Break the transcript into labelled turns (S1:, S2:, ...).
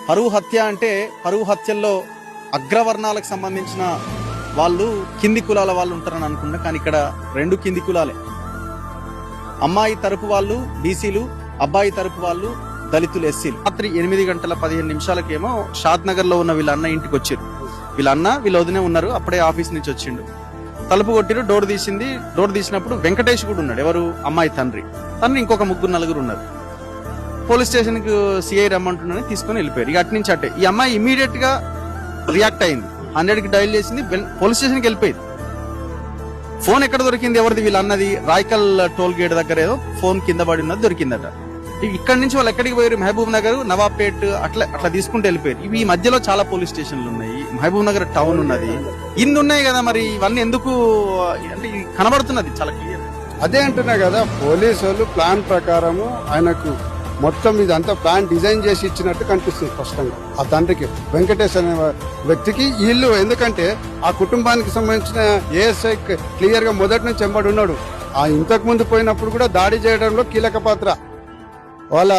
S1: పరువు హత్య అంటే పరువు హత్యల్లో అగ్రవర్ణాలకు సంబంధించిన వాళ్ళు కింది కులాల వాళ్ళు ఉంటారని అనుకున్నా, కానీ ఇక్కడ రెండు కింది కులాలే. అమ్మాయి తరపు వాళ్ళు బీసీలు, అబ్బాయి తరపు వాళ్ళు దళితులు, ఎస్సీలు. రాత్రి 8:15 షాద్ నగర్ లో ఉన్న వీళ్ళ అన్న ఇంటికి వచ్చారు. వీళ్ళ అన్న వీళ్ళ వదినే ఉన్నారు. అప్పుడే ఆఫీస్ నుంచి వచ్చిండు. తలుపు కొట్టిరు, డోర్ తీసింది. డోర్ తీసినప్పుడు వెంకటేష్ కూడా ఉన్నాడు. ఎవరు? అమ్మాయి తండ్రి ఇంకొక 3-4 ఉన్నారు. పోలీస్ స్టేషన్ కు సిఐ రమ్మంటున్నారని తీసుకుని వెళ్ళిపోయారు. ఇక అట్నుంచి అట్టే ఈ అమ్మాయి ఇమీడియట్ గా రియాక్ట్ అయింది. 100కి డైల్ చేసింది, పోలీస్ స్టేషన్ కి వెళ్ళిపోయింది. ఫోన్ ఎక్కడ దొరికింది? ఎవరిది? వీళ్ళు అన్నది. రాయకల్ టోల్ గేట్ దగ్గర ఏదో ఫోన్ కింద పడి ఉన్నది, దొరికిందట. ఇక్కడ నుంచి వాళ్ళు ఎక్కడికి పోయారు? మహబూబ్ నగర్, నవాబ్పేట్ అట్లా తీసుకుంటూ వెళ్ళిపోయారు. ఇవి ఈ మధ్యలో చాలా పోలీస్ స్టేషన్లు ఉన్నాయి. మహబూబ్ నగర్ టౌన్ ఉన్నది. ఇన్ని ఉన్నాయి కదా, మరి ఇవన్నీ ఎందుకు అంటే కనబడుతున్నది చాలా క్లియర్.
S2: అదే అంటున్నా కదా, పోలీసు వాళ్ళు ప్లాన్ ప్రకారము ఆయనకు మొత్తం ఇదంతా ప్లాన్ డిజైన్ చేసి ఇచ్చినట్టు కనిపిస్తుంది స్పష్టంగా. ఆ తండ్రికి, వెంకటేష్ అనే వ్యక్తికి వీళ్ళు, ఎందుకంటే ఆ కుటుంబానికి సంబంధించిన ఏఎస్ఐ క్లియర్ గా మొదటి నుంచి ఎంబడి ఉన్నాడు. ఆ ఇంతకు ముందు పోయినప్పుడు కూడా దాడి చేయడంలో కీలక పాత్ర వాళ్ళ